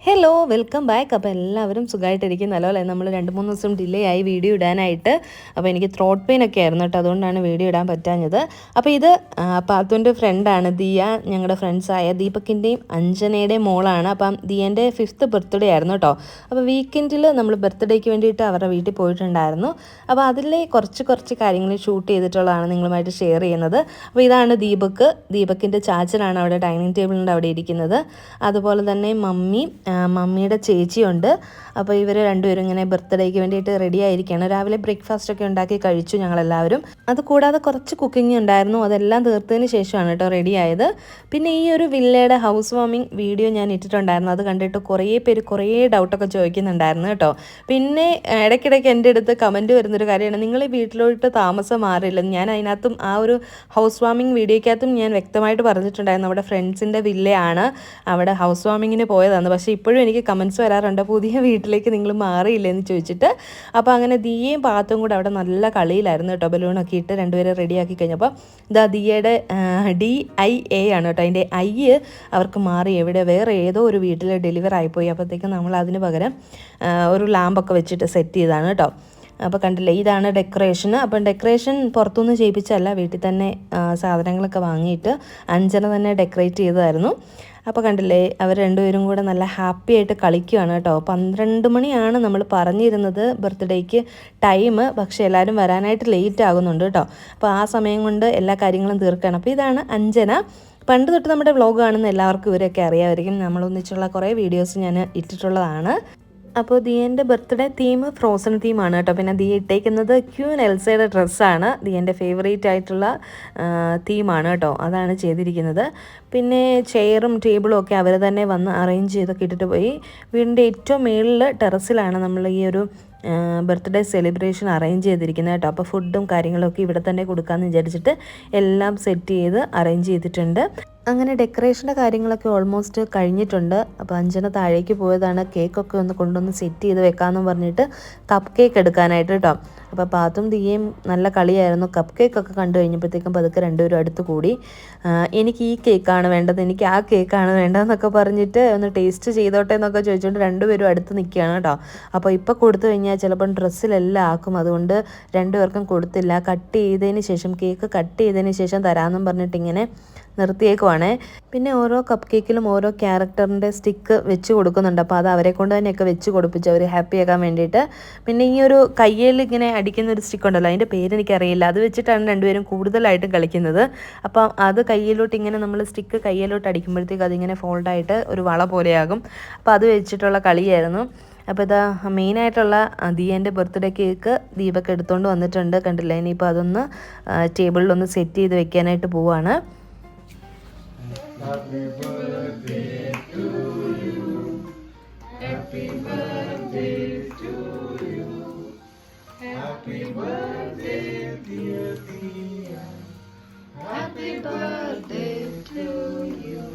Hello welcome back. അപ്പോൾ എല്ലാവരും സുഖമായിട്ടിരിക്കുന്നല്ലോ അല്ലേ? നമ്മൾ 2-3 ദിവസം ഡിലേ ആയി വീഡിയോ ഇടാനായിട്ട്. അപ്പോൾ എനിക്ക് ത്രോട്ട് പെയിൻ ഒക്കെ ആയിരുന്നു കേട്ടോ, അതുകൊണ്ടാണ് വീഡിയോ ഇടാൻ പറ്റാഞ്ഞത്. അപ്പോൾ ഇത് പാത്തുവിൻ്റെ ഫ്രണ്ടാണ് ദിയ, ഞങ്ങളുടെ ഫ്രണ്ട്സായ ദീപക്കിൻ്റെയും അഞ്ജനയുടെയും മോളാണ്. അപ്പം ദിയൻ്റെ 5th ബർത്ത്ഡേ ആയിരുന്നു കേട്ടോ. അപ്പോൾ വീക്കെൻഡിൽ നമ്മൾ ബർത്ത്ഡേക്ക് വേണ്ടിയിട്ട് അവരുടെ വീട്ടിൽ പോയിട്ടുണ്ടായിരുന്നു. അപ്പോൾ അതിലെ കുറച്ച് കാര്യങ്ങൾ ഷൂട്ട് ചെയ്തിട്ടുള്ളതാണ് നിങ്ങളുമായിട്ട് ഷെയർ ചെയ്യുന്നത്. അപ്പോൾ ഇതാണ് ദീപക്കിൻ്റെ ചാച്ചനാണ് അവിടെ ഡൈനിങ് ടേബിളിൻ്റെ അവിടെ ഇരിക്കുന്നത്. അതുപോലെ തന്നെ മമ്മിയുടെ ചേച്ചിയുണ്ട്. അപ്പോൾ ഇവർ രണ്ടുപേരും ഇങ്ങനെ ബർത്ത്ഡേക്ക് വേണ്ടിയിട്ട് റെഡി ആയിരിക്കുകയാണ്. രാവിലെ ബ്രേക്ക്ഫാസ്റ്റ് ഒക്കെ ഉണ്ടാക്കി കഴിച്ചു ഞങ്ങളെല്ലാവരും. അതുകൂടാതെ കുറച്ച് കുക്കിംഗ് ഉണ്ടായിരുന്നു, അതെല്ലാം തീർത്തതിന് ശേഷമാണ് കേട്ടോ റെഡി ആയത്. പിന്നെ ഈ ഒരു വില്ലയുടെ ഹൗസ് വാമിങ് വീഡിയോ ഞാൻ ഇട്ടിട്ടുണ്ടായിരുന്നു. അത് കണ്ടിട്ട് കുറേ പേര് കുറേ ഡൗട്ടൊക്കെ ചോദിക്കുന്നുണ്ടായിരുന്നു കേട്ടോ. പിന്നെ ഇടയ്ക്കിടയ്ക്ക് എൻ്റെ അടുത്ത് കമൻറ്റ് വരുന്നൊരു കാര്യമാണ്, നിങ്ങൾ ഈ വീട്ടിലോട്ട് താമസം മാറില്ല. ഞാൻ അതിനകത്തും ആ ഒരു ഹൗസ് വാമിങ് വീഡിയോയ്ക്കകത്തും ഞാൻ വ്യക്തമായിട്ട് പറഞ്ഞിട്ടുണ്ടായിരുന്നു നമ്മുടെ ഫ്രണ്ട്സിൻ്റെ വില്ലയാണ്, അവിടെ ഹൗസ് വാമിങ്ങിന് പോയതാണ്. പക്ഷേ ഇപ്പോഴും എനിക്ക് കമൻറ്റ്സ് വരാറുണ്ട്, പുതിയ വീട്ടിലേക്ക് നിങ്ങൾ മാറിയില്ലെന്ന് ചോദിച്ചിട്ട്. അപ്പോൾ അങ്ങനെ ദിയയും പാത്തും കൂടെ അവിടെ നല്ല കളിയിലായിരുന്നു കേട്ടോ. ബലൂണൊക്കെ ഇട്ട് രണ്ടുപേരെ റെഡിയാക്കി കഴിഞ്ഞപ്പോൾ ഇതാ ദിയയുടെ DIA ആണ് കേട്ടോ. അതിൻ്റെ അവർക്ക് മാറി വേറെ ഏതോ ഒരു വീട്ടിൽ ഡെലിവർ ആയിപ്പോയി. അപ്പോഴത്തേക്കും നമ്മൾ അതിന് പകരം ഒരു ലാമ്പൊക്കെ വെച്ചിട്ട് സെറ്റ് ചെയ്താണ് കേട്ടോ. അപ്പോൾ കണ്ടില്ലേ, ഇതാണ് ഡെക്കറേഷൻ. അപ്പം ഡെക്കറേഷൻ പുറത്തുനിന്ന് ചെയ്യിപ്പിച്ചല്ല, വീട്ടിൽ തന്നെ സാധനങ്ങളൊക്കെ വാങ്ങിയിട്ട് അഞ്ജന തന്നെ ഡെക്കറേറ്റ് ചെയ്തതായിരുന്നു. അപ്പോൾ കണ്ടില്ലേ, അവർ രണ്ടുപേരും കൂടെ നല്ല ഹാപ്പി ആയിട്ട് കളിക്കുകയാണ് കേട്ടോ. 12 മണിയാണ് നമ്മൾ പറഞ്ഞിരുന്നത് ബർത്ത്ഡേക്ക് ടൈം, പക്ഷേ എല്ലാവരും വരാനായിട്ട് ലേറ്റ് ആകുന്നുണ്ട് കേട്ടോ. അപ്പോൾ ആ സമയം കൊണ്ട് എല്ലാ കാര്യങ്ങളും തീർക്കുകയാണ്. അപ്പോൾ ഇതാണ് അഞ്ജന. പണ്ട് തൊട്ട് നമ്മുടെ വ്ലോഗ് കാണുന്ന എല്ലാവർക്കും ഇവരൊക്കെ അറിയാമായിരിക്കും, നമ്മളൊന്നിച്ചുള്ള കുറേ വീഡിയോസ് ഞാൻ ഇട്ടിട്ടുള്ളതാണ്. അപ്പോൾ ദിയൻ്റെ ബർത്ത്ഡേ തീം ഫ്രോസൺ തീമാണ് കേട്ടോ. പിന്നെ ദിയ ഇട്ടേക്കുന്നത് ക്യൂൻ എൽസയുടെ ഡ്രസ്സാണ്, ദിയൻ്റെ ഫേവറേറ്റ് ആയിട്ടുള്ള തീമാണ് കേട്ടോ, അതാണ് ചെയ്തിരിക്കുന്നത്. പിന്നെ ചെയറും ടേബിളും ഒക്കെ അവർ തന്നെ വന്ന് അറേഞ്ച് ചെയ്തൊക്കെ ഇട്ടിട്ട് പോയി. വീടിൻ്റെ ഏറ്റവും മുകളിൽ ടെറസിലാണ് നമ്മൾ ഈ ഒരു ബർത്ത്ഡേ സെലിബ്രേഷൻ അറേഞ്ച് ചെയ്തിരിക്കുന്നത് കേട്ടോ. അപ്പോൾ ഫുഡും കാര്യങ്ങളൊക്കെ ഇവിടെ തന്നെ കൊടുക്കാമെന്ന് വിചാരിച്ചിട്ട് എല്ലാം സെറ്റ് ചെയ്ത് അറേഞ്ച് ചെയ്തിട്ടുണ്ട്. അങ്ങനെ ഡെക്കറേഷൻ്റെ കാര്യങ്ങളൊക്കെ ഓൾമോസ്റ്റ് കഴിഞ്ഞിട്ടുണ്ട്. അപ്പോൾ അഞ്ജന താഴേക്ക് പോയതാണ് കേക്കൊക്കെ ഒന്ന് കൊണ്ടുവന്ന് സെറ്റ് ചെയ്ത് വെക്കാമെന്ന് പറഞ്ഞിട്ട് കപ്പ് കേക്ക് എടുക്കാനായിട്ട് കേട്ടോ. അപ്പോൾ പാത്തും ദിയയും നല്ല കളിയായിരുന്നു. കപ്പ് കേക്കൊക്കെ കണ്ടു കഴിഞ്ഞപ്പോഴത്തേക്കും പതുക്കെ രണ്ടുപേരും അടുത്ത് കൂടി, എനിക്ക് ഈ കേക്കാണ് വേണ്ടത്, എനിക്ക് ആ കേക്കാണ് വേണ്ടതെന്നൊക്കെ പറഞ്ഞിട്ട് ഒന്ന് ടേസ്റ്റ് ചെയ്തോട്ടെ എന്നൊക്കെ ചോദിച്ചുകൊണ്ട് രണ്ടുപേരും അടുത്ത് നിൽക്കുകയാണ് കേട്ടോ. അപ്പോൾ ഇപ്പോൾ കൊടുത്തു കഴിഞ്ഞാൽ ചിലപ്പം ഡ്രസ്സിലെല്ലാം ആക്കും, അതുകൊണ്ട് രണ്ടുപേർക്കും കൊടുത്തില്ല. കേക്ക് കട്ട് ചെയ്തതിന് ശേഷം തരാമെന്നും പറഞ്ഞിട്ട് ഇങ്ങനെ നിർത്തിയേക്കുവാണേ. പിന്നെ ഓരോ കപ്പ് കേക്കിലും ഓരോ ക്യാരക്ടറിൻ്റെ സ്റ്റിക്ക് വെച്ച് കൊടുക്കുന്നുണ്ട്. അപ്പോൾ അത് അവരെ കൊണ്ട് തന്നെയൊക്കെ വെച്ച് കൊടുപ്പിച്ചു, അവർ ഹാപ്പി ആക്കാൻ വേണ്ടിയിട്ട്. പിന്നെ ഈ ഒരു കയ്യിൽ ഇങ്ങനെ അടിക്കുന്ന ഒരു സ്റ്റിക്ക് ഉണ്ടല്ലോ, അതിൻ്റെ പേരെനിക്കറിയില്ല, അത് വെച്ചിട്ടാണ് രണ്ടുപേരും കൂടുതലായിട്ടും കളിക്കുന്നത്. അപ്പം അത് കയ്യിലോട്ട് ഇങ്ങനെ നമ്മൾ സ്റ്റിക്ക് കയ്യിലോട്ട് അടിക്കുമ്പോഴത്തേക്ക് അതിങ്ങനെ ഫോൾഡായിട്ട് ഒരു വള പോലെയാകും. അപ്പോൾ അത് വെച്ചിട്ടുള്ള കളിയായിരുന്നു. അപ്പോൾ ഇതാ മെയിനായിട്ടുള്ള ദിയൻ്റെ ബർത്ത്ഡേ കേക്ക് ദീപക്ക് എടുത്തുകൊണ്ട് വന്നിട്ടുണ്ട്, കണ്ടില്ല. ഇനിയിപ്പോൾ അതൊന്ന് ടേബിളിലൊന്ന് സെറ്റ് ചെയ്ത് വെക്കാനായിട്ട് പോവാണ്. Happy birthday to you. Happy birthday to you. Happy birthday dear Dia. Happy birthday to you.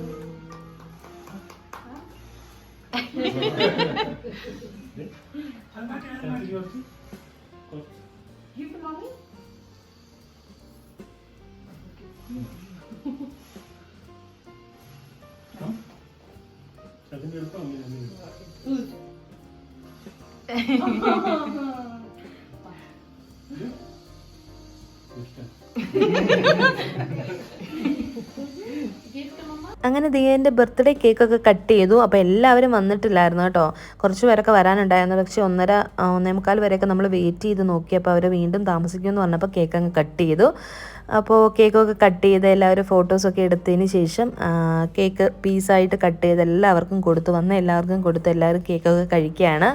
Give to mommy. അങ്ങനെ ദിയേൻ്റെ ബർത്ത്ഡേ കേക്കൊക്കെ കട്ട് ചെയ്തു. അപ്പോൾ എല്ലാവരും വന്നിട്ടില്ലായിരുന്നു കേട്ടോ, കുറച്ച് പേരൊക്കെ വരാനുണ്ടായിരുന്നു. പക്ഷേ 1:30-1:45 വരെയൊക്കെ നമ്മൾ വെയിറ്റ് ചെയ്ത് നോക്കിയപ്പോൾ അവർ വീണ്ടും താമസിക്കുമെന്ന് പറഞ്ഞപ്പോൾ കേക്ക് അങ്ങ് കട്ട് ചെയ്തു. അപ്പോൾ കേക്കൊക്കെ കട്ട് ചെയ്ത് എല്ലാവരും ഫോട്ടോസൊക്കെ എടുത്തതിന് ശേഷം കേക്ക് പീസായിട്ട് കട്ട് ചെയ്ത് എല്ലാവർക്കും കൊടുത്തു, എല്ലാവർക്കും കൊടുത്ത് എല്ലാവരും കേക്കൊക്കെ കഴിക്കുകയാണ്.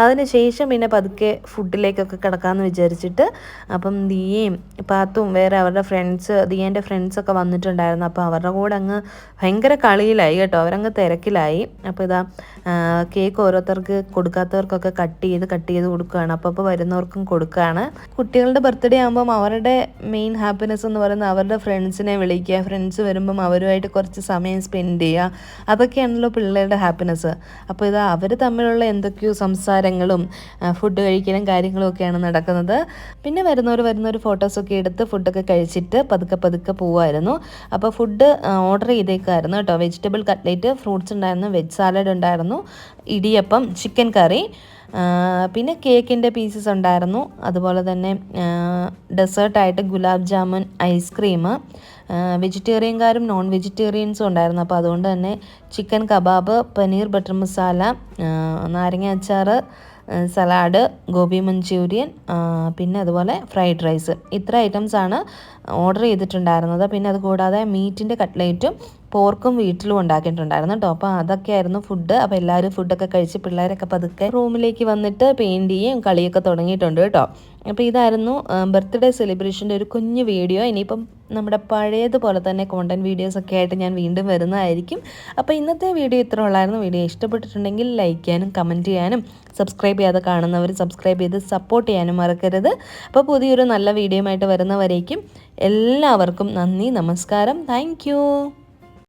അതിന് ശേഷം പിന്നെ പതുക്കെ ഫുഡിലേക്കൊക്കെ കിടക്കാമെന്ന് വിചാരിച്ചിട്ട് അപ്പം ദിയയും പാത്തും വേറെ അവരുടെ ദിയേൻ്റെ ഫ്രണ്ട്സൊക്കെ വന്നിട്ടുണ്ടായിരുന്നു. അപ്പോൾ അവരുടെ കൂടെ അങ്ങ് ഭയങ്കര കളിയിലായി കേട്ടോ, അവരങ്ങ് തിരക്കിലായി. അപ്പോൾ ഇതാ കേക്ക് ഓരോരുത്തർക്ക് കൊടുക്കാത്തവർക്കൊക്കെ കട്ട് ചെയ്ത് കൊടുക്കുകയാണ്. അപ്പോൾ വരുന്നവർക്കും കൊടുക്കുകയാണ്. കുട്ടികളുടെ ബർത്ത്ഡേ ആകുമ്പം അവരുടെ മെയിൻ ഹാപ്പിനെസ് എന്ന് പറയുന്നത് അവരുടെ ഫ്രണ്ട്സിനെ വിളിക്കുക, ഫ്രണ്ട്സ് വരുമ്പം അവരുമായിട്ട് കുറച്ച് സമയം സ്പെൻഡ് ചെയ്യുക, അതൊക്കെയാണല്ലോ പിള്ളേരുടെ ഹാപ്പിനെസ്. അപ്പോൾ ഇതാ അവർ തമ്മിലുള്ള എന്തൊക്കെയോ സംസാരങ്ങളും ഫുഡ് കഴിക്കലും കാര്യങ്ങളും ഒക്കെയാണ് നടക്കുന്നത്. പിന്നെ വരുന്നവർ ഫോട്ടോസൊക്കെ എടുത്ത് ഫുഡൊക്കെ കഴിച്ചിട്ട് പതുക്കെ പോവായിരുന്നു. അപ്പോൾ ഫുഡ് ഓർഡർ ചെയ്തേക്കായിരുന്നു കേട്ടോ. വെജിറ്റബിൾ കട്ട്ലേറ്റ്, ഫ്രൂട്ട്സ് ഉണ്ടായിരുന്നു, വെജ് സാലഡ് ഉണ്ടായിരുന്നു, ഇടിയപ്പം, ചിക്കൻ കറി, പിന്നെ കേക്കിൻ്റെ പീസസ് ഉണ്ടായിരുന്നു. അതുപോലെ തന്നെ ഡെസേർട്ടായിട്ട് ഗുലാബ് ജാമുൻ, ഐസ്ക്രീം, വെജിറ്റേറിയൻകാരും നോൺ വെജിറ്റേറിയൻസും ഉണ്ടായിരുന്നു. അപ്പോൾ അതുകൊണ്ട് തന്നെ chicken kebab, paneer butter masala, നാരങ്ങ അച്ചാർ, സലാഡ്, ഗോബി മഞ്ചൂരിയൻ, പിന്നെ അതുപോലെ ഫ്രൈഡ് റൈസ്. ഇത്ര ഐറ്റംസാണ് ഓർഡർ ചെയ്തിട്ടുണ്ടായിരുന്നത്. പിന്നെ അതുകൂടാതെ മീറ്റിൻ്റെ കട്ട്ലേറ്റും പോർക്കും വീട്ടിലും ഉണ്ടാക്കിയിട്ടുണ്ടായിരുന്നു കേട്ടോ. അപ്പോൾ അതൊക്കെയായിരുന്നു ഫുഡ്. അപ്പോൾ എല്ലാവരും ഫുഡൊക്കെ കഴിച്ച് പിള്ളേരൊക്കെ പതുക്കെ റൂമിലേക്ക് വന്നിട്ട് പെയിൻറ്റ് ചെയ്യും കളിയൊക്കെ തുടങ്ങിയിട്ടുണ്ട് കേട്ടോ. അപ്പോൾ ഇതായിരുന്നു ബർത്ത്ഡേ സെലിബ്രേഷൻ്റെ ഒരു കുഞ്ഞു വീഡിയോ. ഇനിയിപ്പം നമ്മുടെ പഴയതുപോലെ തന്നെ കോണ്ടൻറ്റ് വീഡിയോസൊക്കെ ആയിട്ട് ഞാൻ വീണ്ടും വരുന്നതായിരിക്കും. അപ്പോൾ ഇന്നത്തെ വീഡിയോ ഇത്ര ഉള്ളായിരുന്നു. വീഡിയോ ഇഷ്ടപ്പെട്ടിട്ടുണ്ടെങ്കിൽ ലൈക്ക് ചെയ്യാനും കമൻറ്റ് ചെയ്യാനും സബ്സ്ക്രൈബ് ചെയ്യാതെ കാണുന്നവർ സബ്സ്ക്രൈബ് ചെയ്ത് സപ്പോർട്ട് ചെയ്യാനും മറക്കരുത്. അപ്പോൾ പുതിയൊരു നല്ല വീഡിയോയുമായിട്ട് വരുന്നവരേക്കും എല്ലാവർക്കും നന്ദി, നമസ്കാരം, താങ്ക്